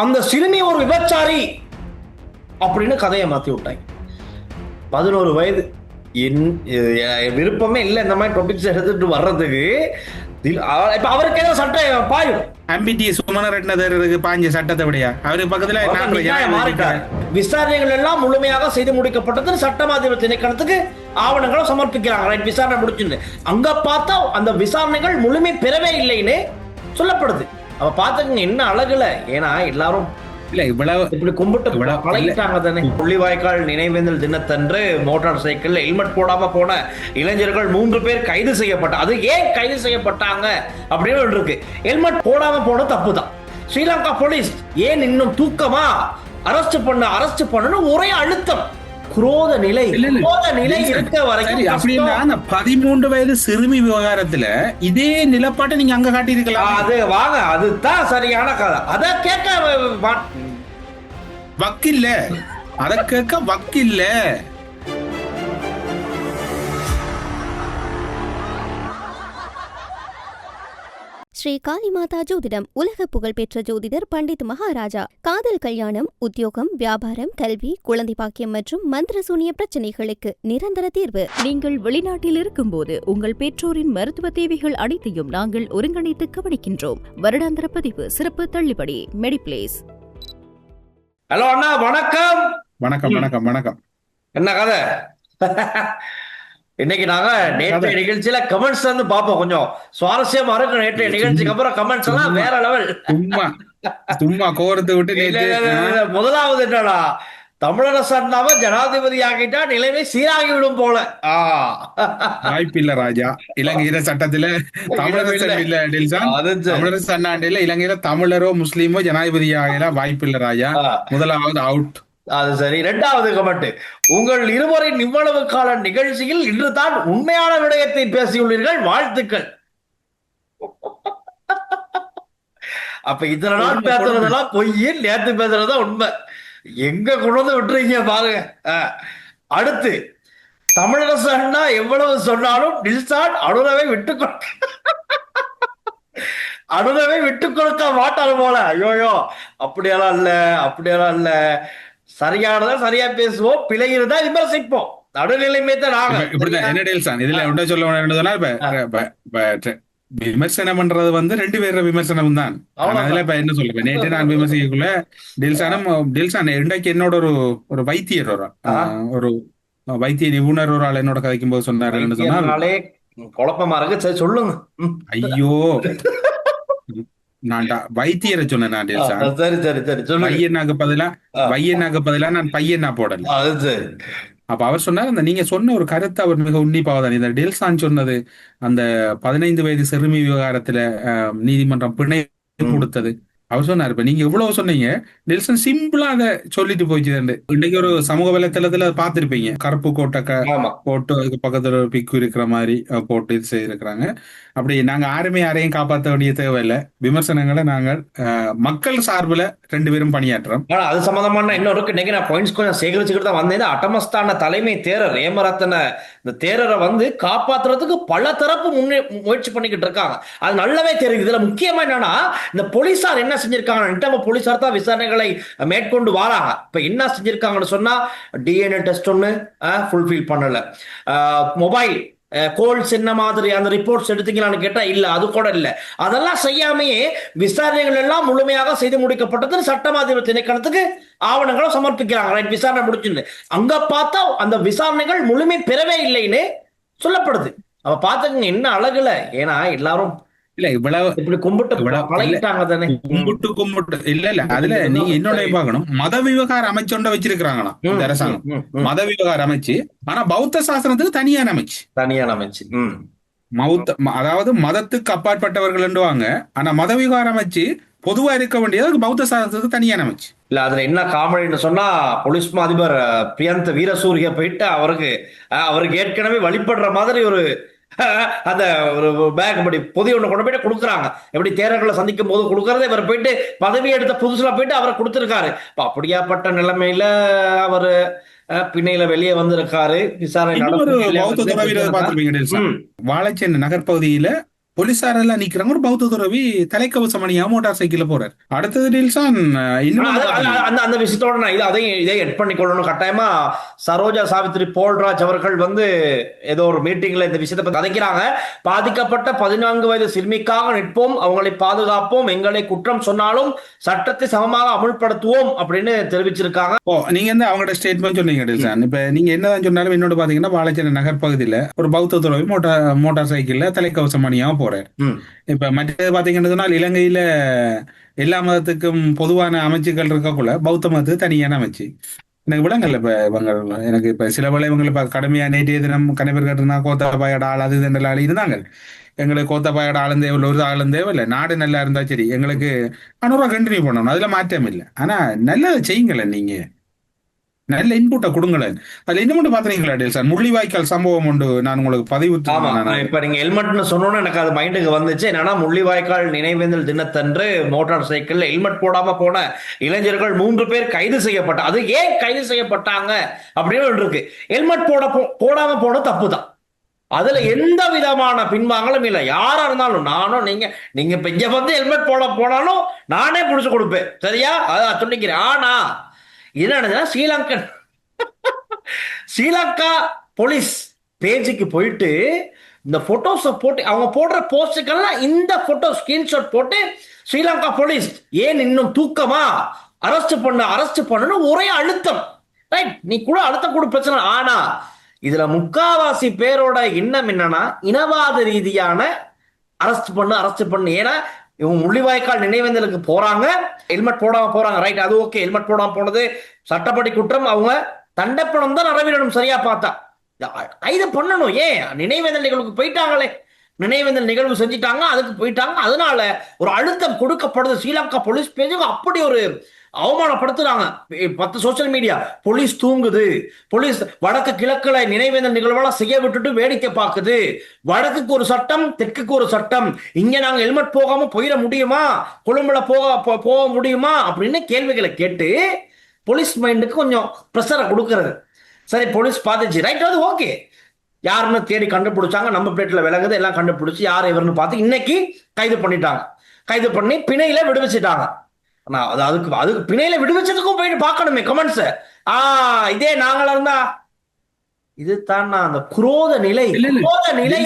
அந்த சிறுமி ஒரு விபச்சாரி அப்படின்னு கதையை மாத்தி விட்டாங்க. 11 வயது. விருப்பமே இல்லை இந்த மாதிரி டாபிக்ஸ் எடுத்துட்டு வர்றதுக்கு. இப்ப அவருக்கு ஏதோ சட்டம் பாயும். பாஞ்ச சட்டத்தை விடையா அவரு பக்கத்துல விசாரணைகள் எல்லாம் முழுமையாக செய்து முடிக்கப்பட்டது. சட்டமாதிப திணைக்களத்துக்கு ஆவணங்களும் சமர்ப்பிக்கிறாங்க. விசாரணை முடிச்சுன்னு அங்க பார்த்தா அந்த விசாரணைகள் முழுமை பெறவே இல்லைன்னு சொல்லப்படுது. அவ பாத்துக்கங்க என்ன அழகுல. ஏன்னா எல்லாரும் இப்படி கும்பிட்டு பழகிட்டாங்க தானே. முள்ளிவாய்க்கால் நினைவேந்தல் தினத்தன்று மோட்டார் சைக்கிள் ஹெல்மெட் போடாம போன இளைஞர்கள் 3 பேர் கைது செய்யப்பட்ட. அது ஏன் கைது செய்யப்பட்டாங்க அப்படின்னு இருக்கு. ஹெல்மெட் போடாம போன தப்புதான். ஸ்ரீலங்கா போலீஸ் ஏன் இன்னும் தூக்கமா அரெஸ்ட் பண்ணணும் ஒரே அழுத்தம். குரோத நிலை இருக்க வரைக்கும் அப்படின்னா அந்த 13 வயது சிறுமி விவகாரத்துல இதே நிலப்பாட்டை நீங்க அங்க காட்டியிருக்கலாம். அது வாங்க, அதுதான் சரியான கதை. அத கேட்க வக்கில்ல, அத கேட்க வக்கில்ல. ஸ்ரீ காளிமாதா ஜோதிடம் உலக புகழ்பெற்ற ஜோதிடர் பண்டித் மகாராஜா. காதல், கல்யாணம், உத்தியோகம், வியாபாரம், கல்வி, குழந்தை பாக்கியம் மற்றும் மந்திர சூனிய பிரச்சனைகளுக்கு நிரந்தர தீர்வு. நீங்கள் வெளிநாட்டில் இருக்கும்போது உங்கள் பெற்றோரின் மருத்துவ தேவைகள் அனைத்தையும் நாங்கள் ஒருங்கிணைத்து கவனிக்கின்றோம். வருடாந்திர பதிவு, சிறப்பு தள்ளுபடி. மெடிப்ளேஸ். ஹலோ அண்ணா, வணக்கம். வணக்கம் வணக்கம் வணக்கம். என்ன கதை? இன்னைக்கு நாங்க நேற்றைய நிகழ்ச்சியில கமெண்ட்ஸ் வந்து பாப்போம். கொஞ்சம் சுவாரஸ்யமா இருக்கு. நேற்றைய நிகழ்ச்சிக்கு அப்புறம் கமெண்ட்ஸ் எல்லாம் வேற லெவல். சும்மா கோரத்தை விட்டு முதலாவது என்னடா, தமிழரசு அண்ணாவை ஜனாதிபதி ஆகிட்டா நிலைமை சீராகி விடும் போல. வாய்ப்பில்ல ராஜா. இலங்கையில சட்டத்துல தமிழரசு அண்ணாண்டில இலங்கையில தமிழரோ முஸ்லீமோ ஜனாதிபதி ஆகலாம் வாய்ப்பில்ல ராஜா. முதலாவது அவுட். அது சரி. 2வது கமெண்ட், உங்கள் இருவரின் இவ்வளவு கால நிகழ்ச்சியில் இன்று தான் உண்மையான விடயத்தை பேசியுள்ளீர்கள், வாழ்த்துக்கள். அப்ப இத்தனை நாள் பேசுறதெல்லாம் பொய், நேத்து பேசுறதா உண்மை. எங்க கொண்டு வந்து விட்டுறீங்க பாருங்க. அடுத்து, தமிழரசு அண்ணா எவ்வளவு சொன்னாலும் டில்சான் அனுரவை விட்டுக் கொடுக்க மாட்டார் போல. ஐயோயோ, அப்படியெல்லாம் இல்ல. சரியானதா சரியா பேசுவோம், பிழை இருந்தா விமர்சிப்போம். நடுநிலைமை தான் நாங்க. இப்படிதான் என்ன டேல்சான் இதுல ஒன்றை சொல்ல வேண்டியதுனா, விமர்சனம் பண்றது வந்து 2 பேர விமர்சனம் தான். அதுல இப்ப என்ன சொல்லுவேன், நேற்று நான் விமர்சிக்கக்குள்ள டில்சான் இன்றைக்கு என்னோட ஒரு வைத்தியர் ஒரு வைத்திய நிபுணர் ஒரு ஆள் என்னோட கதைக்கும் போது சொன்னாரு. சொன்னாலே குழப்பமா இருக்கு. சரி சொல்லுங்க. ஐயோ, நான்டா வைத்தியரை சொன்னேன். பையனாக்கு பதிலா நான் பையனா போடல. அப்ப அவர் சொன்னார், அந்த நீங்க சொன்ன ஒரு கருத்தை அவர் மிக உன்னிப்பாவதான். இந்த டெல்சான் சொன்னது அந்த 15 வயது சிறுமி விவகாரத்துல நீதிமன்றம் பிணை கொடுத்தது. அவர் சொன்னார், இப்ப நீங்க எவ்வளவு சொன்னீங்க, நெல்சன் சிம்பிளா அதை சொல்லிட்டு போயிச்சு. இன்னைக்கு ஒரு சமூக வலைத்தளத்துல பார்த்திருப்பீங்க, கருப்பு கோட்டை போட்டு அதுக்கு பக்கத்துல ஒரு பிக்கு இருக்கிற மாதிரி போட்டு இது செய்திருக்கிறாங்க. அப்படி நாங்க யாரையும் காப்பாற்ற வேண்டிய தேவையில்லை. விமர்சனங்களை நாங்கள் மக்கள் சார்பில் 2 பேரும் பணியாற்றுறோம். அது சம்பந்தமான இன்னொரு இன்னைக்கு நான் பாயிண்ட்ஸ் கொஞ்சம் சேகரிச்சுக்கிட்டு தான் வந்தேன். அட்டமஸ்தான தலைமை தேரர் ஏமரத்தன இந்த தேரரை வந்து காப்பாற்றுறதுக்கு பல தரப்பு முயற்சி பண்ணிக்கிட்டு இருக்காங்க. அது நல்லாவே தெரியுது. இதுல முக்கியமா என்னன்னா, இந்த போலீசார் என்ன செஞ்சிருக்காங்க, போலீசார் தான் விசாரணைகளை மேற்கொண்டு வராங்க. இப்ப என்ன செஞ்சிருக்காங்கன்னு சொன்னா, டிஎன்ஏ டெஸ்ட் ஒண்ணு ஃபுல்ஃபில் பண்ணல, மொபைல் கோல்ஸ் என்ன மாதிரி அந்த ரிப்போர்ட்ஸ் எடுத்தீங்களான்னு கேட்டா இல்ல, அது கூட இல்ல. அதெல்லாம் செய்யாமையே விசாரணைகள் எல்லாம் முழுமையாக செய்து முடிக்கப்பட்டது. சட்டமாதிப திணைக்களத்துக்கு ஆவணங்களும் சமர்ப்பிக்கிறாங்க. விசாரணை முடிச்சுன்னு அங்க பார்த்தா அந்த விசாரணைகள் முழுமை பெறவே இல்லைன்னு சொல்லப்படுது. அவ பாத்துக்கங்க என்ன அழகுல. ஏன்னா எல்லாரும் இல்ல இவ்வளவு இப்படி கும்பிட்டு பழகிட்டாங்க தானே. கும்பிட்டு இல்ல அதுல நீங்க என்னோட பார்க்கணும், மத விவகார அமைச்சொண்ட வச்சிருக்கிறாங்களாம் இந்த அரசாங்கம். மத விவகார அமைச்சு, ஆனா பௌத்த சாசனத்துக்கு தனியான அமைச்சு. அதாவது மதத்துக்கு அப்பாற்பட்டவர்கள் என்றுவாங்க. ஆனா மத விவகார அமைச்சு பொதுவா இருக்க வேண்டியது பௌத்த சாசனத்துக்கு தனியான அமைச்சு. இல்ல அதுல என்ன காமெடின்னு சொன்னா, போலீஸ் அதிபர் பிரியந்த வீரசூரிய போயிட்டு அவருக்கு ஏற்கனவே வழிபடுற மாதிரி ஒரு அந்த ஒரு பேக் படி பொதி ஒண்ணு கொண்டு போயிட்டு கொடுக்குறாங்க. எப்படி தேரர்களை சந்திக்கும் போது கொடுக்கறதே இவர் போயிட்டு பதவி எடுத்த புதுசுல போயிட்டு அவரை கொடுத்திருக்காரு. அப்படியாப்பட்ட நிலைமையில அவரு பிணையில வெளியே வந்திருக்காரு. விசாரணை வாழைச்சேனை நகர்பகுதியில போலீஸார் எல்லாம் நிக்கிறாங்க, ஒரு பௌத்த துறவி தலைக்கவசம் அணியா மோட்டார் சைக்கிள்ல போறார். அடுத்தது டீல்ஸான் இன்னும் அந்த விஷயத்தோட நான் இதை எட் பண்ணி கொள்ளணும் கட்டாயமா. சரோஜா சாவித்ரி போல்ராஜ் அவர்கள் ஏதோ ஒரு மீட்டிங்ல இந்த விஷயத்தை பத்தி கதைக்கிறாங்க. பாதிக்கப்பட்ட 14 வயது சிறுமிக்காக நிற்போம், அவங்களை பாதுகாப்போம், எங்களை குற்றம் சொன்னாலும் சட்டத்தை சமமாக அமுல்படுத்துவோம் அப்படின்னு தெரிவிச்சிருக்காங்க. நீங்க அவங்களோட ஸ்டேட்மெண்ட் சொன்னீங்க டீல்ஸான். இப்ப நீங்க என்னதான் சொன்னாலும் என்னோட பாத்தீங்கன்னா வாழைச்சேரி நகர் பகுதியில ஒரு பௌத்த துறவி மோட்டார் சைக்கிள்ல தலைக்கவசம் அணியா போறாரு. இப்ப மற்றது பாத்தீங்கன்னா இலங்கையில எல்லா மதத்துக்கும் பொதுவான அமைச்சுகள் இருக்கக்குள்ள பௌத்த மதத்துக்கு தனியான அமைச்சு எனக்கு விளங்கல. இப்ப இவங்க எனக்கு இப்ப சில வேளை இவங்க இப்ப கடுமையா நேற்றைய தினம் கணவர் கேட்டிருந்தா கோத்தாபாயோட ஆள் அது இதுன்ற ஆள் இருந்தாங்க. எங்களுக்கு கோத்தாபாயோட ஆளும் தேவையில்லை, ஒரு ஆளும் தேவையில்லை, நாடு நல்லா இருந்தா சரி, எங்களுக்கு 500 கண்டினியூ பண்ணணும், அதுல மாற்றம் இல்லை. ஆனா நல்லதை செய்யுங்களேன், நீங்க நல்ல இன்புட்டை கொடுங்களேன். அதுல இன்னும் மட்டும் பாத்தீங்களா டேல்சான், முள்ளிவாய்க்கால் சம்பவம் உண்டு, நான் உங்களுக்கு பதிவு. இப்ப நீங்க ஹெல்மெட்னு சொன்னோன்னு எனக்கு அது மைண்டுக்கு வந்துச்சு. என்னன்னா முள்ளிவாய்க்கால் நினைவேந்தல் தினத்தன்று மோட்டார் சைக்கிள்ல ஹெல்மெட் போடாம போன இளைஞர்கள் 3 பேர் கைது செய்யப்பட்ட. அது ஏன் கைது செய்யப்பட்டாங்க அப்படின்னு இருக்கு. ஹெல்மெட் போடாம போன தப்பு தான், அதுல எந்த விதமான பின்வாங்கலும் இல்லை. யாரா இருந்தாலும் நானும் நீங்க இப்ப இங்க ஹெல்மெட் போனாலும் நானே புடிச்சு கொடுப்பேன், சரியா? அதான் சொல்லிக்கிறேன். ஆனா என்ன ஸ்ரீலங்கா போலீஸ் பேஜுக்கு போயிட்டு இந்த போட்டோஸை போட்டு அவங்க போடுற போஸ்டுக்கெல்லாம் இந்த போட்டோ ஸ்கிரீன்ஷாட் போட்டு ஸ்ரீலங்கா போலீஸ் ஏன் இன்னும் தூக்கமா, அரெஸ்ட் பண்ணணும் ஒரே அழுத்தம். ரைட், நீ கூட அழுத்தம் கூட பிரச்சனை. ஆனா இதுல முக்காவாசி பேரோட எண்ணம் என்னன்னா இனவாத ரீதியான அரெஸ்ட் பண்ணு. ஏன்னா இவங்க முள்ளிவாய்க்கால் நினைவேந்தலுக்கு போறாங்க, ஹெல்மெட் போடாம போறாங்க. ரைட், அது ஓகே. ஹெல்மெட் போடாம போனது சட்டப்படி குற்றம், அவங்க தண்டப்பணம் தான் நிறைவேறணும். சரியா பார்த்தா கைது பண்ணணும். ஏன் நினைவேந்தல் நிகழ்வுக்கு போயிட்டாங்களே, நினைவேந்தல் நிகழ்வு செஞ்சிட்டாங்க, அதுக்கு போயிட்டாங்க. அதனால ஒரு அழுத்தம் கொடுக்கப்படுது. ஸ்ரீலங்கா போலீஸ் பேஜுக்கு அப்படி ஒரு அவமானப்படுத்துறாங்க 10 சோசியல் மீடியா. போலீஸ் தூங்குது, போலீஸ் வடக்கு கிழக்குல நினைவேந்தல் நிகழ்வெல்லாம் செய்ய விட்டுட்டு வேடிக்கை பார்க்குது, வடக்குக்கு ஒரு சட்டம், தெற்குக்கு ஒரு சட்டம், இங்க நாங்க ஹெல்மெட் போகாம போயிட முடியுமா, கொழும்புல போக முடியுமா அப்படின்னு கேள்விகளை கேட்டு போலீஸ் மைண்டுக்கு கொஞ்சம் ப்ரெஷரை கொடுக்கறது. சரி, போலீஸ் பார்த்துச்சு, ரைட், அது ஓகே. யாருன்னு தேடி கண்டுபிடிச்சாங்க, நம்ம பிளேட்ல விலகுது, எல்லாம் கண்டுபிடிச்சு யார் இவர்னு பார்த்து இன்னைக்கு கைது பண்ணிட்டாங்க. கைது பண்ணி பிணையில விடுவிச்சுட்டாங்க. அதுக்கு பிணையில விடுவிச்சதுக்கும் போயிட்டு பார்க்கணுமே கமெண்ட்ஸ். இதே நாங்களா இருந்தா இதுதான் அந்த குரோத நிலை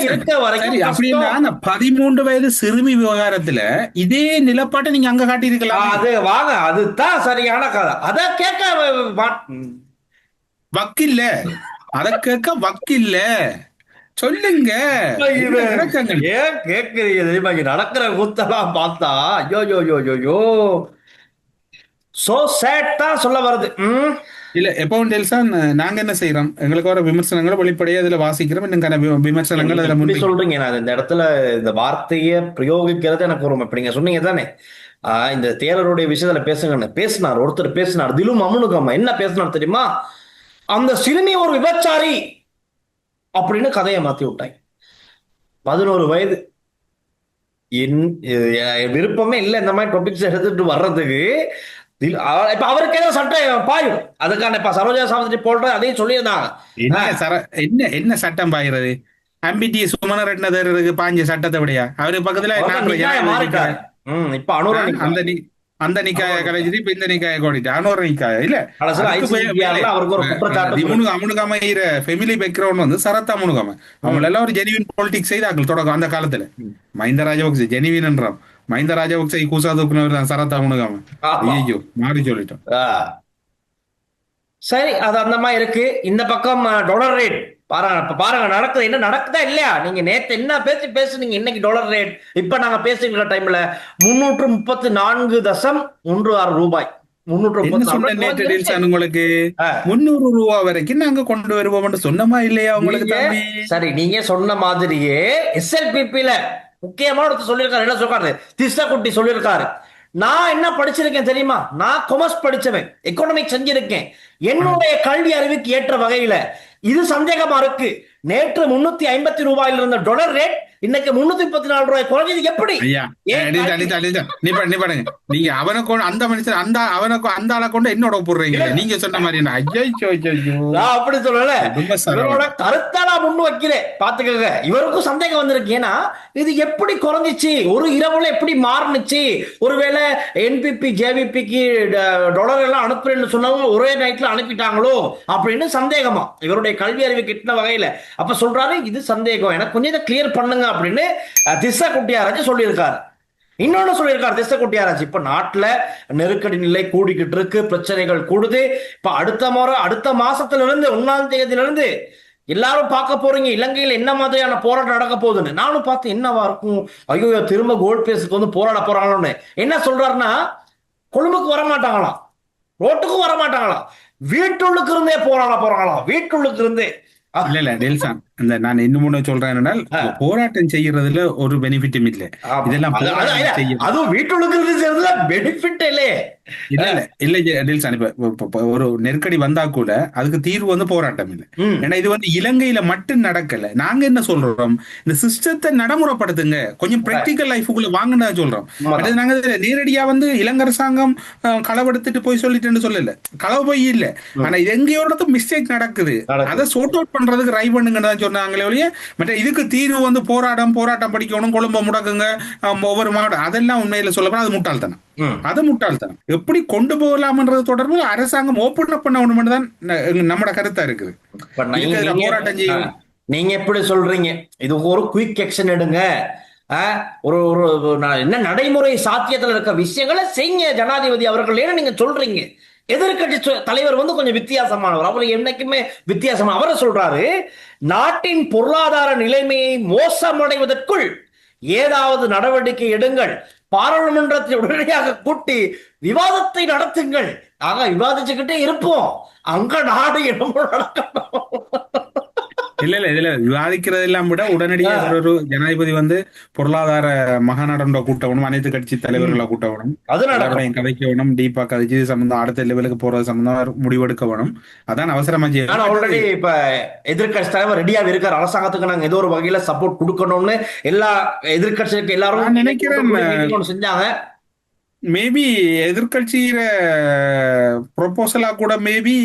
இருக்க வரைக்கும். அப்படின்னா அந்த 13 வயது சிறுமி விவகாரத்துல இதே நிலப்பாட்டை நீங்க அங்க காட்டியிருக்கலாம். அது வாங்க, அதுதான் சரியான கதை. அத கேட்க வக்கில்ல, அத கேட்க வக்கில்ல, சொல்லுங்க. ஏன் கேட்கறீங்க தெரியுமா? நடக்கிற கூத்தெல்லாம் பார்த்தா ஐயோ சோ சேட் தான் சொல்ல வருது. இல்ல எப்பவும் டெல்சான் நாங்க என்ன செய்யறோம், எங்களுக்கு வர விமர்சனங்களை வெளிப்படையா இதுல வாசிக்கிறோம். இன்னும் விமர்சனங்கள் அதுல முன்னாடி சொல்றீங்க. நான் இந்த இடத்துல இந்த வார்த்தையை பிரயோகிக்கிறது எனக்கு ரொம்ப இப்ப நீங்க சொன்னீங்க தானே, இந்த தேரருடைய விஷயத்துல பேசினார் ஒருத்தர் பேசினார், திலும் அமுனுகம்மா என்ன பேசினார் தெரியுமா? அந்த சிறுமி ஒரு விபச்சாரி அப்படின்னு கதையை மாத்தி விட்டாங்க. 11 வயது. விருப்பமே இல்லை இந்த மாதிரி டாபிக்ஸ் எடுத்துட்டு வர்றதுக்கு. இப்ப அவருக்கு ஏதோ சட்டம் பாயும், அதுக்கான இப்ப சரோஜா சாவித்ரி போல்ற அதையும் சொல்லியிருந்தாங்க. என்ன சட்டம் பாயுறது? அம்பிட்டி சுமணர் பாஞ்ச சட்டத்தை விடையா? அவரு பக்கத்துல மாறிட்டாரு. இப்ப அந்த அந்த நிக்காய கலைஞ்சிட்டு இப்ப இந்த நிக்காய கோடிட்டு அனோர நிக்காய இல்ல அமுனுகாம ஃபெமிலி பேக்ரவுண்ட் சரத் அமுனுகாம அவங்க எல்லாம் ஒரு ஜெனிவின் பாலிடிக்ஸ் செய்தார்கள் தொடக்கம் அந்த காலத்துல. மஹிந்த ராஜபக்சே ஜெனிவின் என்றான், மஹிந்த ராஜபக்சே கூசா தூக்குனவர் தான் சரத் அமுனுகாம. ஐயோ மாறி சொல்லிட்டோம். சரி, அது அந்த மாதிரி இருக்கு. இந்த பக்கம் டாலர் ரேட் பாருங்க நடக்குது, என்ன நடக்குதா இல்லையா? நீங்க நேத்து என்ன பேசுனீங்க, இன்னைக்கு டாலர் ரேட் இப்ப நாங்க பேசுகிற டைம்ல 334.16 ரூபாய். 334 உங்களுக்கு 300 ரூபாய் வரைக்கும் நாங்க கொண்டு வருவோம் சொன்னமா இல்லையா உங்களுக்கு? சரி, நீங்க சொன்ன மாதிரியே SLPP-ல முக்கியமான சொல்லியிருக்காரு. என்ன சொல்றாரு? திஸ்ஸா குட்டி சொல்லியிருக்காரு, நான் என்ன படிச்சிருக்கேன் தெரியுமா? நான் கொமர்ஸ் படிச்சவன், எக்கனாமிக்ஸ் செஞ்சிருக்கேன். என்னுடைய கல்வி அறிவுக்கு ஏற்ற வகையில இது சந்தேகமா இருக்கு. நேற்று 350 ரூபாயில் இருந்த டாலர் ரேட் இன்னைக்கு 334 ரூபாய் குறைஞ்சது எப்படி? ஐயா ஏன் அடிச்சா அடிச்சா அடிச்சா நீ பாருங்க, நீங்க அவனை கொண்டு அந்த மனுஷன் அந்த ஆளை கொண்டு என்னோட போடுறீங்க நீங்க சொன்ன மாதிரி. நான் அப்படி சொல்லல, ரொம்ப இவரோட சரளம். கருத்தா நான் முன் வைக்கிறேன். பாத்துக்கங்க, இவருக்கும் சந்தேகம் வந்திருக்கு. ஏன்னா இது எப்படி குறைஞ்சிச்சு, ஒரு இரவுல எப்படி மாறுனுச்சு? ஒருவேளை என்பிபி ஜேவிபிக்கு டாலர் எல்லாம் அனுப்புறேன்னு சொன்னவங்க ஒரே நைட்ல அனுப்பிட்டாங்களோ அப்படின்னு சந்தேகமா, இவருடைய கல்வி அறிவு கிட்டின வகையில. அப்ப சொல்றாரு இது சந்தேகம், எனக்கு கொஞ்சம் இதை கிளியர் பண்ணுங்க அப்படின்னு திசா குட்டியாராச்சு சொல்லியிருக்காரு. இன்னொன்னு சொல்லியிருக்காரு திசை குட்டியாராச்சு, இப்ப நாட்டுல நெருக்கடி நிலை கூடிக்கிட்டு இருக்கு, பிரச்சனைகள் கூடுது. இப்ப அடுத்த மாசத்துல இருந்து 1ஆம் தேதியில இருந்து எல்லாரும் பார்க்க போறீங்க இலங்கையில என்ன மாதிரியான போராட்டம் நடக்க போகுதுன்னு. நானும் பார்த்து என்னவா இருக்கும், ஐயோ திரும்ப கோல்ட் பேஸுக்கு வந்து போராட போறாங்களோன்னு. என்ன சொல்றாருன்னா, கொழும்புக்கு வரமாட்டாங்களாம், ரோட்டுக்கும் வரமாட்டாங்களாம், வீட்டுள்ளுக்கு இருந்தே போராட போறாங்களாம், வீட்டுள்ளுக்கு இருந்தே. இல்ல டெல்சான், இந்த நான் இன்னும் ஒண்ணு சொல்றேன் என்னன்னா, போராட்டம் செய்யறதுல ஒரு பெனிஃபிட்டும் இல்ல. இதெல்லாம் அதுவும் வீட்டுள்ளுக்கு இருந்து செய்யறதுல பெனிஃபிட் இல்லையே. இல்ல டெல்சான், இப்ப ஒரு நெருக்கடி வந்தா கூட அதுக்கு தீர்வு வந்து போராட்டம் இல்லை. ஏன்னா இது வந்து இலங்கையில மட்டும் நடக்கல. நாங்க என்ன சொல்றோம், இந்த சிஸ்டத்தை நடைமுறைப்படுத்துங்க, கொஞ்சம் பிராக்டிக்கல் லைஃபுக்குள்ள வாங்கினா சொல்றோம். நாங்க நேரடியா வந்து இலங்கை அரசாங்கம் களவெடுத்துட்டு போய் சொல்லிட்டு சொல்லல, களவு போய் இல்ல. ஆனா இது எங்கேயோட மிஸ்டேக் நடக்குது, அதை சோர்ட் அவுட் பண்றதுக்கு ட்ரை பண்ணுங்கன்னு தான் சொன்னாங்களே ஒழிய மற்ற இதுக்கு தீர்வு வந்து போராட்டம் படிக்கணும், கொழும்பை முடக்குங்க, ஒவ்வொரு மாவட்டம், அதெல்லாம் உண்மையில சொல்லப்போனா அது முட்டாள்தனம். அது முட்டாள்தனம். எப்படி கொண்டு போகலாம்ன்றது தொடர்பில் அரசாங்கம் ஓபன் அப் பண்ணணும் தான் நம்மட கருத்தா இருக்குது. போராட்டம் செய்யும். நீங்க எப்படி சொல்றீங்க, இது ஒரு குயிக் ஆக்ஷன் எடுங்க, ஒரு என்ன நடைமுறை சாத்தியத்தில் இருக்க விஷயங்களை செய்ய ஜனாதிபதி அவர்கள் ஏன்னு நீங்க சொல்றீங்க. எதிர்கட்சி தலைவர் வந்து கொஞ்சம் வித்தியாசமானவர், அவர் என்னைக்குமே வித்தியாசமா. அவரை சொல்றாரு, நாட்டின் பொருளாதார நிலைமையை மோசமடைவதற்குள் ஏதாவது நடவடிக்கை எடுங்கள், பாராளுமன்றத்தை உடனடியாக கூட்டி விவாதத்தை நடத்துங்கள். ஆக விவாதிச்சுக்கிட்டே இருப்போம், அங்க நாடு என்னமோ நடக்கணும். இல்ல இதுல விவாதிக்கிறது எல்லாம் விட உடனடியாக ஒரு ஜனாதிபதி வந்து பொருளாதார மகாநாடோட கூட்டணும், அனைத்து கட்சி தலைவர்களை கூட்டணும், அதோடையும் கதைக்கணும், டீப்பா கதைச்சு சம்பந்தம் அடுத்த லெவலுக்கு போறது சம்பந்தம் முடிவெடுக்க வேணும். அதான் அவசரமா செய்யணும். ஆல்ரெடி இப்ப எதிர்கட்சி தலைவர் ரெடியா இருக்காரு, அரசாங்கத்துக்கு நாங்க ஏதோ ஒரு வகையில சப்போர்ட் கொடுக்கணும்னு எல்லா எதிர்கட்சிக்கு எல்லாரும் நினைக்கிறேன் செஞ்சாங்க. மேபி எதிர்கட்சியிற ப்ரொபோசலா கூட மேபி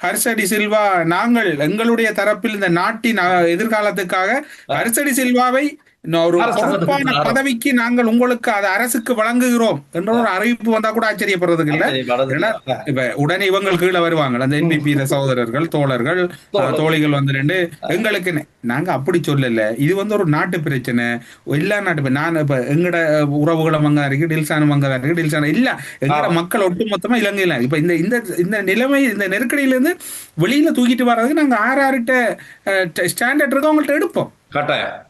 ஹர்ஷ டி சில்வா, நாங்கள் எங்களுடைய தரப்பில் இந்த நாட்டின் எதிர்காலத்துக்காக ஹர்ஷ டி சில்வாவை ஒரு பொறுப்பான பதவிக்கு நாங்கள் உங்களுக்கு அதை அரசுக்கு வழங்குகிறோம் என்ற ஒரு அறிவிப்பு வந்தா கூட ஆச்சரியப்படுறதுக்கு இல்ல. ஏன்னா இப்ப உடனே இவங்க கீழே வருவாங்க, அந்த என்பிபி சகோதரர்கள், தோழர்கள், தோழிகள் வந்து ரெண்டு எங்களுக்கு. நாங்க அப்படி சொல்லல, இது வந்து ஒரு நாட்டு பிரச்சனை, எல்லா நாட்டு. நான் இப்ப எங்கட உறவுகளும் அங்கதான் இருக்கு, டில்சானும் அங்கதான் இருக்கு, டில்சான் இல்ல எங்கட மக்கள் ஒட்டுமொத்தமா இலங்கையில இப்ப இந்த நிலைமை, இந்த நெருக்கடியில இருந்து வெளியில தூக்கிட்டு வர்றதுக்கு நாங்க ஆறாறுட்ட ஸ்டாண்டர்ட் இருக்கு அவங்கள்ட்ட எடுப்போம்.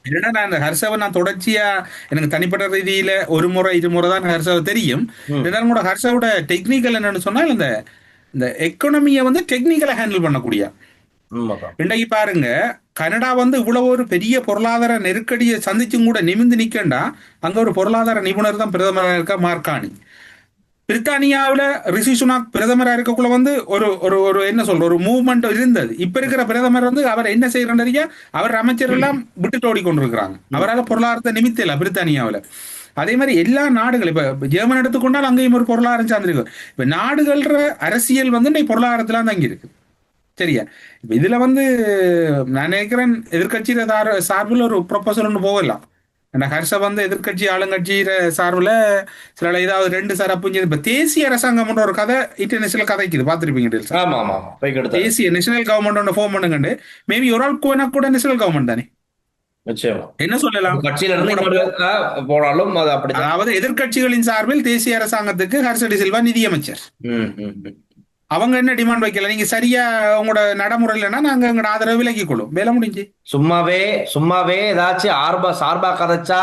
ஏன்னா நான் இந்த ஹர்ஷவை நான் தொடர்ச்சியா எனக்கு தனிப்பட்ட ரீதியில ஒரு முறை இருமுறை தான் ஹர்ஷவை தெரியும். இருந்தாலும் கூட ஹர்ஷவோட டெக்னிக்கல் என்னன்னு சொன்னால் இந்த எக்கனாமியை வந்து டெக்னிக்கலா ஹேண்டில் பண்ணக்கூடிய. இன்றைக்கு பாருங்க, கனடா வந்து இவ்வளவு ஒரு பெரிய பொருளாதார நெருக்கடியை சந்திச்சும் கூட நிமிந்து நிக்கண்டா அங்க ஒரு பொருளாதார நிபுணர் தான் பிரதமராக இருக்க, மார்கானி. பிரித்தானியாவில் ரிஷி சுனாக் பிரதமராக இருக்கக்குள்ள வந்து ஒரு என்ன சொல்ற ஒரு மூவ்மெண்ட் இருந்தது. இப்ப இருக்கிற பிரதமர் வந்து அவர் என்ன செய்யறா, அவர் அமைச்சர் எல்லாம் விட்டுட்டு ஓடிக்கொண்டிருக்கிறாங்க, அவரால் பொருளாதாரத்தை நிமித்த இல்ல பிரித்தானியாவில். அதே மாதிரி எல்லா நாடுகள், இப்ப ஜெர்மன் எடுத்துக்கொண்டால் அங்கேயும் ஒரு பொருளாதாரம் சார்ந்திருக்கு. இப்ப நாடுகள்ற அரசியல் வந்து இன்னைக்கு பொருளாதாரத்துல தங்கி இருக்கு. சரியா, இப்ப இதுல வந்து நான் நினைக்கிறேன் எதிர்கட்சியில சார்பில் ஒரு ப்ரொபோசல் ஒன்று போகலாம். ஹர்ஷ வந்து எதிர்கட்சி ஆளுங்கட்சி சார்பில் சில ஏதாவது 2 சரப்பு இப்ப தேசிய அரசாங்கம் ஒரு கதை இன்டர்நேஷனல் கதைக்குது, பாத்துருப்பீங்க. தேசிய நேஷனல் கவர்மெண்ட் ஃபார்ம் பண்ணுங்க, மேபி ஒரு ஆள் கூட நேஷனல் கவர்மெண்ட் தானே, என்ன சொல்லலாம், போனாலும் அதாவது எதிர்கட்சிகளின் சார்பில் தேசிய அரசாங்கத்துக்கு ஹர்ஷ டி சில்வா நிதியமைச்சர். அவங்க என்ன டிமாண்ட் வைக்கல, நீங்க சரியா உங்களோட நடைமுறை இல்லைன்னா நாங்க எங்களோட ஆதரவு விலக்கிக் கொள்ளும், வேலை முடிஞ்சு. சும்மாவே ஏதாச்சும் சார்பா கதைச்சா,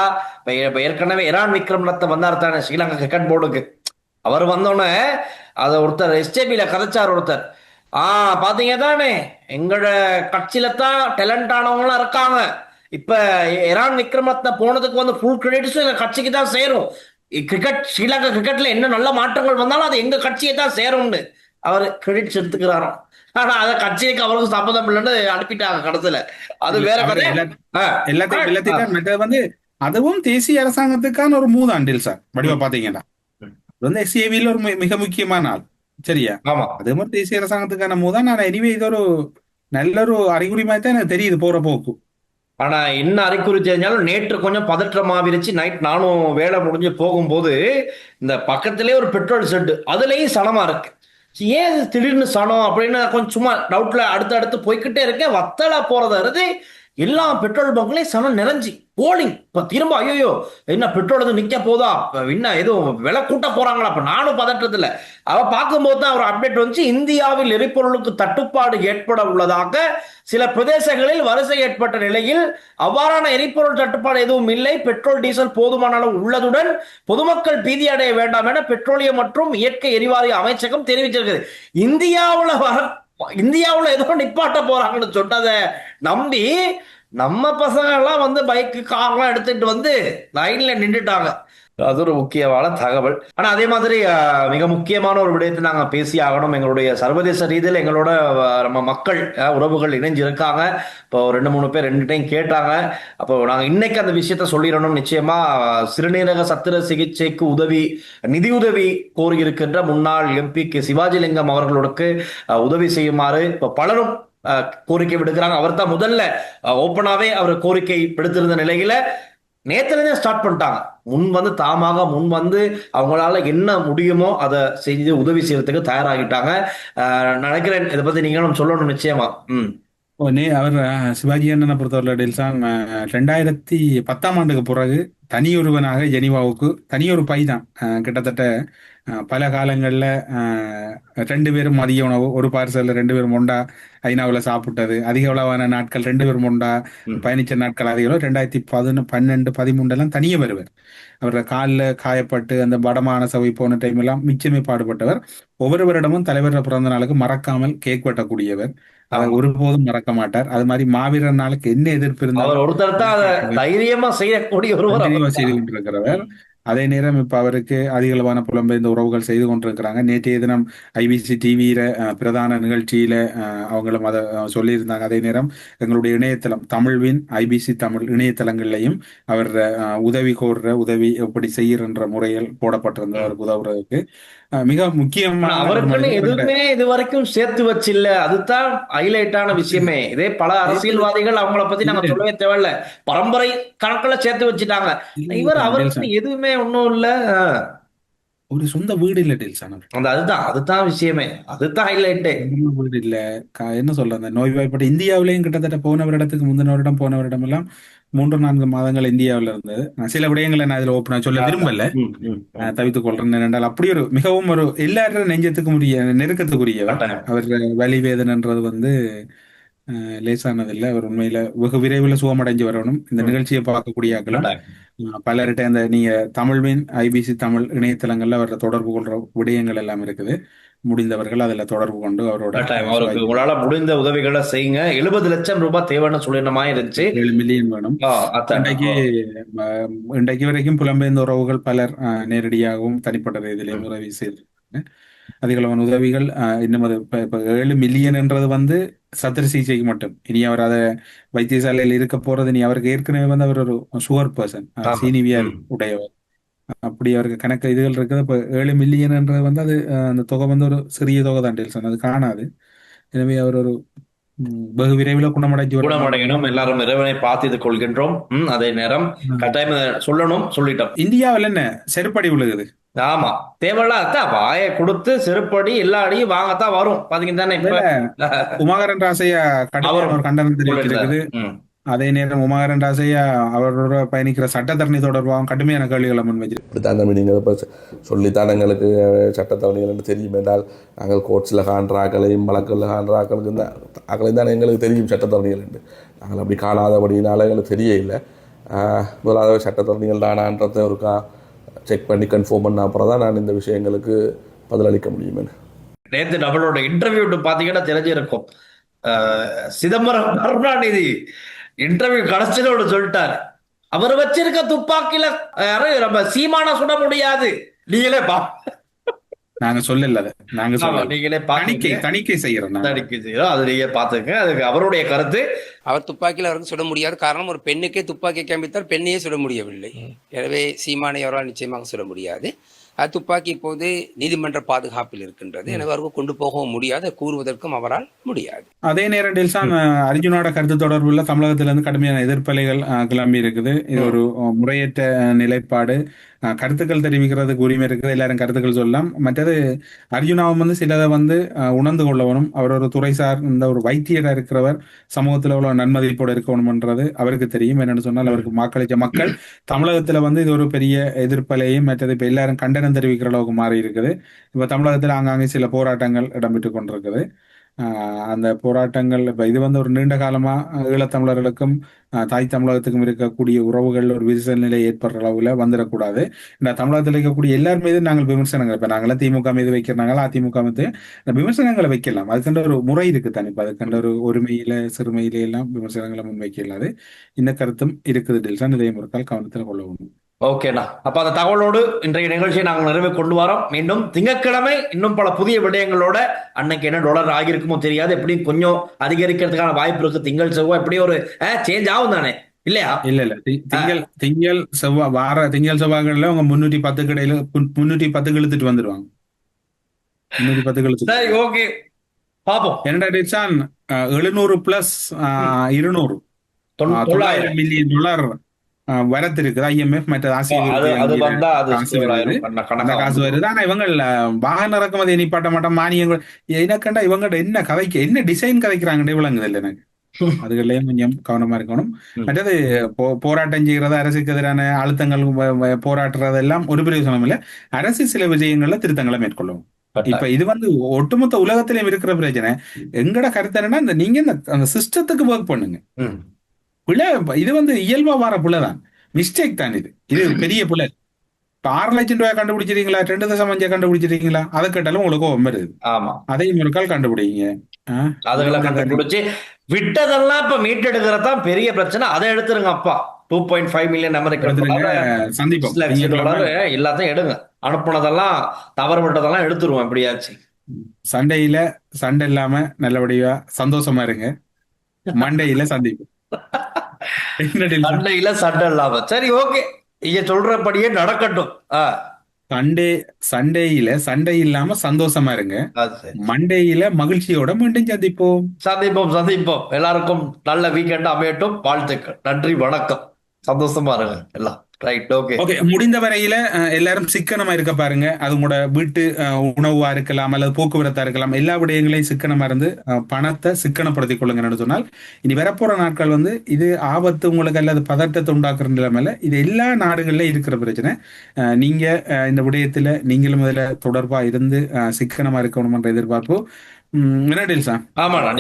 ஏற்கனவே இரான் விக்ரமரத்ன வந்தாரு தானே ஸ்ரீலங்கா கிரிக்கெட் போர்டுக்கு, அவர் வந்தோடனே அத ஒருத்தர் எஸ்ஜேபியில கதைச்சார் ஒருத்தர். பாத்தீங்க தானே, எங்களோட கட்சியில தான் டேலண்ட் ஆனவங்களாம் இருக்காங்க, இப்ப இரான் விக்ரமரத்ன போனதுக்கு வந்து ஃபுல் கிரெடிட்ஸும் எங்க கட்சிக்கு தான் சேரும், ஸ்ரீலங்கா கிரிக்கெட்ல என்ன நல்ல மாற்றங்கள் வந்தாலும் அது எங்க கட்சியை தான் சேரும்னு அவர் கிரெடிட்ஸ் எடுத்துக்கிறாராம். ஆனா அத கட்சிக்கு அவருக்கு சம்மதம் இல்லைன்னு அனுப்பிட்டாங்க கடைசியில. அது வேற அவர் கதை. ஆ, எல்லாத்தையும் ஆ, எல்லாத்தையும் மற்றது வந்து அதுவும் தேசிய அரசாங்கத்துக்கான ஒரு மூதாண்டில் சார் வடிவா ம், பாத்தீங்கன்னா ம். இது வந்து எஸ்ஏவியில் ஒரு மிக முக்கியமான ஆள். சரியா? ஆமா. அதே மாதிரி தேசிய அரசாங்கத்துக்கான மூதான். நான் எனிவே இது ஒரு நல்ல ஒரு அறிகுறி மாதிரி தான் எனக்கு தெரியுது போற போக்கு. ஆனா என்ன அறிகுறி தெரிஞ்சாலும் நேற்று கொஞ்சம் பதற்றமாவிருச்சு. நைட் நானும் வேலை முடிஞ்சு போகும்போது இந்த பக்கத்திலே ஒரு பெட்ரோல் ஷெட் அதுலயும் சனமா இருக்கு. ஏன் இது திடீர்னு சனம் அப்படின்னு கொஞ்சம் சும்மா டவுட்ல அடுத்து போய்க்கிட்டே இருக்கேன். வத்தலா போறத இருந்து எல்லா பெட்ரோல் பங்க்லயும் சனம் நிறைஞ்சி போலிங். இப்ப திரும்ப ஐயோ என்ன பெட்ரோல் எதுவும் நிக்க போதா, என்ன எதுவும் விலை கூட்ட போறாங்களா? அப்ப நானும் பதற்றத்துல அவ பார்க்கும்போது தான் ஒரு அப்டேட் வந்துச்சு. இந்தியாவில் எரிபொருளுக்கு தட்டுப்பாடு ஏற்பட உள்ளதாக சில பிரதேசங்களில் வரிசை ஏற்பட்ட நிலையில் அவ்வாறான எரிபொருள் தட்டுப்பாடு எதுவும் இல்லை, பெட்ரோல் டீசல் போதுமான அளவு உள்ளதுடன் பொதுமக்கள் பீதி அடைய வேண்டாம் என பெட்ரோலியம் மற்றும் இயற்கை எரிவாயு அமைச்சகம் தெரிவிச்சிருக்குது. இந்தியாவுல இந்தியாவுல ஏதோ நிப்பாட்ட போறாங்கன்னு சொன்னதை நம்பி நம்ம பசங்க எல்லாம் வந்து பைக்கு கார்லாம் எடுத்துட்டு வந்து லைன்ல நின்றுட்டாங்க. அது ஒரு முக்கியமான தகவல். ஆனா அதே மாதிரி மிக முக்கியமான ஒரு விடயத்தை நாங்க பேசி ஆகணும். எங்களுடைய சர்வதேச ரீதியில் எங்களோட நம்ம மக்கள் உறவுகள் இணைஞ்சு இருக்காங்க. இப்போ 2-3 பேர் 2 டைம் கேட்டாங்க. அப்போ நாங்க இன்னைக்கு அந்த விஷயத்த சொல்லிடணும். நிச்சயமா சிறுநீரக சத்திர சிகிச்சைக்கு நிதியுதவி கோரியிருக்கின்ற முன்னாள் எம்பி கே சிவாஜிலிங்கம் அவர்களுக்கு உதவி செய்யுமாறு இப்போ பலரும் கோரிக்கை விடுக்கிறாங்க. அவர் தான் முதல்ல ஓப்பனாவே அவர் கோரிக்கை விடுத்திருந்த நிலையில நேத்துல ஸ்டார்ட் பண்ணிட்டாங்க. முன் வந்து அவங்களால என்ன முடியுமோ அதை செஞ்சு உதவி செய்யறதுக்கு தயாராகிட்டாங்க. நினைக்கிறேன் இதை பத்தி நீங்களும் சொல்லணும் நிச்சயமா. அவர் சிவாஜி அண்ணனை பொறுத்தவரை டெல்சான் 2010ஆம் ஆண்டுக்கு பிறகு தனியொருவனாக ஜெனீவாவுக்கு தனியொரு பை தான் கிட்டத்தட்ட பல காலங்களில் 2 பேரும் மதிய உணவு ஒரு பார்சலில் 2 பேரும் ஒண்டா ஐநாவில் சாப்பிட்டது அதிக அளவான நாட்கள் 2 பேரும் ஒண்டா பயணிச்ச நாட்கள் அதிகம். 2012, 13 தனியே வருவார். அவரோட காலில் காயப்பட்டு அந்த வடமான சபை போன டைம் எல்லாம் மிச்சமே பாடுபட்டவர். ஒவ்வொரு வருடமும் தலைவரோட பிறந்த நாளுக்கு மறக்காமல் கேக் வெட்டக்கூடியவர். அதை ஒருபோதும் மறக்க மாட்டார். அது மாதிரி மாவீரர் நாளுக்கு என்ன எதிர்ப்பு இருந்தாலும் ஒருத்தர் தான் தைரியமா செய்யக்கூடிய ஒருவர் செய்து கொண்டிருக்கிறவர். அதே நேரம் இப்ப அவருக்கு அதிகளவான புலம்பெயர்ந்த உறவுகள் செய்து கொண்டிருக்கிறாங்க. நேற்றைய தினம் ஐபிசி டிவியில பிரதான நிகழ்ச்சியில அவங்களும் அதை சொல்லியிருந்தாங்க. அதே நேரம் எங்களுடைய இணையதளம் தமிழ்வின் ஐபிசி தமிழ் இணையதளங்கள்லையும் அவர் உதவி கோர்ற உதவி எப்படி செய்யறன்ற முறையில் போடப்பட்டிருந்த அவருக்கு உதவுறதுக்கு மிக முக்கியமான அவருக்குன்னு எதுவுமே இது வரைக்கும் சேர்த்து வச்சில்ல. அதுதான் ஹைலைட்டான விஷயமே. இதே பல அரசியல்வாதிகள் அவங்கள பத்தி நாங்க சொல்லவே தேவையில்ல, பரம்பரை கணக்குல சேர்த்து வச்சுட்டாங்க. இவர் அவருக்கு எதுவுமே ஒண்ணும் இல்ல. ஒரு சொந்த வீடு இல்ல டெல்சான். அதுதான் விஷயமே. அதுதான் ஹைலைட்டே. வீடு இல்ல. என்ன சொல்ற, அந்த நோய்வாய்ப்பட்ட இந்தியாவிலேயும் கிட்டத்தட்ட போன வருடத்துக்கு முந்தின வருடம் போன வருடம் எல்லாம் 3-4 மாதங்கள் இந்தியாவில் இருந்தது. சில விடயங்களை நான் இதுல ஓப்பனா சொல்ல விரும்பல, தவித்துக் கொள்றேன். என்றால் அப்படி ஒரு மிகவும் ஒரு எல்லாரும் நெஞ்சத்துக்கு நெருக்கத்துக்குரியவர். அவர் வலி வேதனைன்றது வந்து லேசானது இல்லை. அவர் உண்மையில வெகு விரைவில் சுகமடைஞ்சு வரணும். இந்த நிகழ்ச்சியை பார்க்கக்கூடிய ஆக்களும் பலர்கிட்ட அந்த நீங்க தமிழ்வின் ஐபிசி தமிழ் இணையதளங்கள்ல அவரை தொடர்பு கொள்ற விடயங்கள் எல்லாம் இருக்குது. முடிந்தவர்கள் அதுல தொடர்பு கொண்டு அவருக்கு உங்களால முடிந்த உதவிகளை செய்யுங்க. 70 லட்சம் ரூபாய் தேவைன்னு சொல்லிருந்த இருந்துச்சு. 7 மில்லியன் வேணும். இன்றைக்கு வரைக்கும் புலம்பெயர்ந்த உறவுகள் பலர் நேரடியாகவும் தனிப்பட்ட ரீதியிலையும் உதவி செய்திருக்காங்க. அதிகளவான உதவிகள் இன்னும் அது இப்ப 7 மில்லியன்ன்றது வந்து சத்திர சிகிச்சைக்கு மட்டும். இனி அவர் அதை வைத்தியசாலையில் இருக்க போறது, இனி அவருக்கு ஏற்கனவே வந்து அவர் ஒரு சுகர் பர்சன், சீனிவியார் உடையவர். அப்படி அவருக்கு கணக்கு இதுகள் இருக்குது. இப்போ 7 மில்லியன்ன்றது வந்து அது அந்த தொகை வந்து ஒரு சிறிய தொகை தான் டெல்சன், அது காணாது. எனவே அவர் ஒரு வெகு விரைவில் குணமடையணும். எல்லாரும் இறைவனை பார்த்து கொள்கின்றோம். அதே நேரம் கட்டாயம் சொல்லணும், சொல்லிட்டோம். இந்தியாவில் என்ன செருப்படி விழுகுது? ஆமா, தேவையில்லாம் வாயை கொடுத்து செருப்படி எல்லா அடியும் வாங்கத்தான் வரும். பாத்தீங்கன்னா தானே இப்ப உமாகரன் ராசையா ஒரு கண்டனம் தெரிவிச்சிருக்குது. அதே நேரம் உமாகரன் ராசையா அவரோட பயணிக்கிற சட்டத்தரணி தொடர்பாக கடுமையான கேள்விகளை முன் வச்சிருக்கு. இப்படித்தான் தம்பி நீங்கள் இப்போ சொல்லித்தான் எங்களுக்கு சட்டத்தரணிகள் என்று தெரியும் என்றால் நாங்கள் கோர்ட்ஸில் காண்றாக்களையும் வழக்கில் காண்றாக்களுக்கு இந்த ஆக்களையும் தான் எங்களுக்கு தெரியும் சட்டத்தரணிகள் என்று. நாங்கள் அப்படி காணாதபடினால எங்களுக்கு தெரிய இல்லை. முதலாவது சட்டத்தரணிகள் தானான்றதை ஒருக்கா செக் பண்ணி கன்ஃபார்ம் பண்ண அப்புறம் தான் நான் இந்த விஷயங்களுக்கு பதிலளிக்க முடியும். நேற்று நம்மளோட இன்டர்வியூ பார்த்தீங்கன்னா தெரிஞ்சிருக்கும். சிதம்பரம் கருணாநிதி இன்டர்வியூ கடைசியில சொல்லிட்டாரு, அவர் வச்சிருக்க துப்பாக்கில நம்ம சீமான சுட முடியாது, நீங்களே நாங்க சொல்லல அதை. நாங்க ஆமா, சொல்லல. நீங்களே தணிக்கை செய்யறோம் நாங்க. தணிக்கை செய்யறோம். அது நீங்க பாத்துக்க. அதுக்கு அவருடைய கருத்து, அவர் துப்பாக்கியில் அவருக்கு சுட முடியாது. காரணம், ஒரு பெண்ணுக்கே துப்பாக்கி காண்பித்தால் பெண்ணையே சுட முடியவில்லை. எனவே சீமானை அவரால் நிச்சயமாக சுட முடியாது. அது துப்பாக்கி இப்போது நீதிமன்ற பாதுகாப்பில் இருக்கின்றது. எனவே அவருக்கு கொண்டு போகவும் முடியாது, கூறுவதற்கும் அவரால் முடியாது. அதே நேரம் டெல்சான் அர்ஜுனோட கருத்து தொடர்புள்ள தமிழகத்திலிருந்து கடுமையான எதிர்ப்பலைகள் கிளம்பி இருக்குது. இது ஒரு முறையற்ற நிலைப்பாடு. கருத்துக்கள் தெரிவிக்கிறதுக்கு உரிமை இருக்குது, எல்லாரும் கருத்துக்கள் சொல்லலாம். மற்றது அர்ஜுனாவும் வந்து சிலதை வந்து உணர்ந்து கொள்ளவனும், அவர் ஒரு துறை சார்ந்த ஒரு வைத்தியராக இருக்கிறவர், சமூகத்தில் உள்ள நன்மதிப்போடு இருக்கணும்ன்றது அவருக்கு தெரியும். என்னென்னு சொன்னால், அவருக்கு வாக்களித்த மக்கள் தமிழகத்துல வந்து இது ஒரு பெரிய எதிர்ப்பலையும், மற்றது இப்ப எல்லாரும் கண்டனம் தெரிவிக்கிற அளவுக்கு மாறி இருக்குது. இப்ப தமிழகத்துல ஆங்காங்கே சில போராட்டங்கள் இடம்பெற்று கொண்டிருக்குது. அந்த போராட்டங்கள் இப்ப இது வந்து ஒரு நீண்ட காலமா ஈழத்தமிழர்களுக்கும் தாய் தமிழகத்துக்கும் இருக்கக்கூடிய உறவுகள் ஒரு விரிசல் நிலை ஏற்படுற அளவுல வந்துடக்கூடாது. இந்த தமிழகத்தில் இருக்கக்கூடிய எல்லார் மீது நாங்கள் விமர்சனங்கள், இப்ப நாங்களாம் திமுக மீது வைக்கிறாங்களா, அதிமுக மீது விமர்சனங்களை வைக்கலாம். அதுக்கென்ற ஒரு முறை இருக்கு தானே. இப்ப அதுக்கென்ற ஒரு ஒருமையில சிறுமையில எல்லாம் விமர்சனங்களை முன்வைக்கலாது. இந்த கருத்தும் இருக்குது டெல்சான். இதையும் ஒரு கால் கவனத்தில் கொள்ள வேண்டும். ஓகேண்ணா. அப்ப அந்த தகவலோடு இன்றைய நிகழ்ச்சியை நாங்கள் நிறைவே கொண்டு வரோம். மீண்டும் திங்கட்கிழமை இன்னும் பல புதிய விடயங்களோட, அன்னைக்கு என்ன டாலர் ஆகியிருக்குமோ தெரியாது, எப்படியும் கொஞ்சம் அதிகரிக்கிறதுக்கான வாய்ப்பு இருக்கு. திங்கள் செவ்வாய் எப்படியும் ஒரு சேஞ்ச் ஆகும் தானே, இல்லையா? இல்ல திங்கள் செவ்வாய் வார திங்கள் செவ்வாய்கள்ல அவங்க 310 கடையில 310 இழுத்துட்டு வந்துடுவாங்க. 310 இழுத்துட்டு. சரி, ஓகே, பாப்போம். என்னடா டெல்சான் 700 பிளஸ் 200 $900 மில்லியன் வரத்து இருக்குது. IMF மற்ற ஆசிய காசு வருது. ஆனா இவங்க வாகன இறக்குமதி நிப்பாட்ட மாட்டோம், மானியங்கள் எனக்கண்டா இவங்க என்ன கதைக்கு என்ன டிசைன் கதைக்கிறாங்க விளங்குது இல்லை எனக்கு. அதுகளையும் கொஞ்சம் கவனமா இருக்கணும். மற்றது போராட்டம் செய்யறது, அரசுக்கு எதிரான அழுத்தங்கள் போராடுறது எல்லாம் ஒரு பிரயோஜனம் இல்லை. அரசு சில விஷயங்கள்ல திருத்தங்களை மேற்கொள்ளும். இப்ப இது வந்து ஒட்டுமொத்த உலகத்திலயும் இருக்கிற பிரச்சனை. எங்கட கருத்து என்னன்னா, நீங்க அந்த சிஸ்டத்துக்கு ஒர்க் பண்ணுங்க. பிள்ளை இது வந்து இயல்பா வர பிள்ளைதான், மிஸ்டேக் தான். இது பெரிய பிள்ளை. இப்ப 6 லட்சம் ரூபாய் கண்டுபிடிச்சிருக்கீங்களா, 2.5 கண்டுபிடிச்சிருக்கீங்களா, அதை கேட்டாலும் உங்களுக்கு வருது. ஆமா, அதையும் ஒரு கால் கண்டுபிடிங்க. அதுகளை கண்டுபிடிச்சு விட்டதெல்லாம் இப்ப மீட்டெடுக்கிறதான் பெரிய பிரச்சனை. அதை எடுத்துருங்க அப்பா. 2.5 மில்லியன் அமெரிக்கன் சந்திப்போம். எல்லாத்தையும் எடுங்க. அனுப்புனதெல்லாம் தவறு விட்டதெல்லாம் எடுத்துருவோம் எப்படியாச்சு. சண்டை இல்லாம நல்லபடியா சந்தோஷமா இருங்க. மண்டையில சந்திப்போம். சண்டையில சண்டை இல்லாம. சரி, ஓகே, இங்க சொல்றபடியே நடக்கட்டும். சண்டை இல்லாம சந்தோஷமா இருங்க. மண்டையில மகிழ்ச்சியோட மீண்டும் சந்திப்போம். எல்லாருக்கும் நல்ல வீக்கெண்ட் அமையட்டும். வாழ்த்துக்கள். நன்றி, வணக்கம். சந்தோஷமா இருங்க எல்லாம். Right, okay. முடிந்த வரையில எல்லாரும் சிக்கனமா இருக்க பாருங்க. அது கூட வீட்டு உணவா இருக்கலாம், அல்லது போக்குவரத்தா இருக்கலாம். எல்லா விடயங்களையும் சிக்கனமா இருந்து பணத்தை சிக்கனப்படுத்திக் கொள்ளுங்கன்னு சொன்னால், இனி வரப்போற நாட்கள் வந்து இது ஆபத்து உங்களுக்கு அல்லது பதட்டத்தை உண்டாக்குற நிலைமையில இது எல்லா நாடுகள்ல இருக்கிற பிரச்சனை. நீங்க இந்த விடயத்துல நீங்களும் முதல்ல தொடர்பா இருந்து சிக்கனமா இருக்கணும்ன்ற எதிர்பார்ப்பு.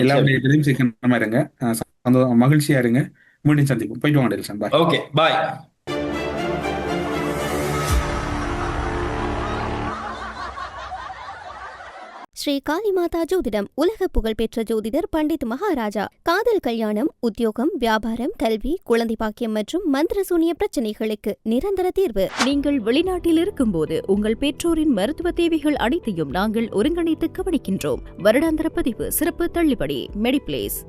எல்லா விடயத்திலையும் சிக்கனமா இருங்க, மகிழ்ச்சியா இருங்க. மீண்டும் சந்திப்போம். போயிட்டு வாங்க டெல்சான். பாய். ஓகே, பாய். ஸ்ரீ காளிமாதா ஜோதிடம் உலக புகழ்பெற்ற ஜோதிடர் பண்டித் மகாராஜா. காதல், கல்யாணம், உத்தியோகம், வியாபாரம், கல்வி, குழந்தை பாக்கியம் மற்றும் மந்திரசூனிய பிரச்சனைகளுக்கு நிரந்தர தீர்வு. நீங்கள் வெளிநாட்டில் இருக்கும்போது உங்கள் பெற்றோரின் மருத்துவ தேவைகள் அனைத்தையும் நாங்கள் ஒருங்கிணைத்து கவனிக்கின்றோம். வருடாந்திர பதிவு, சிறப்பு தள்ளுபடி, மெடிப்ளேஸ்.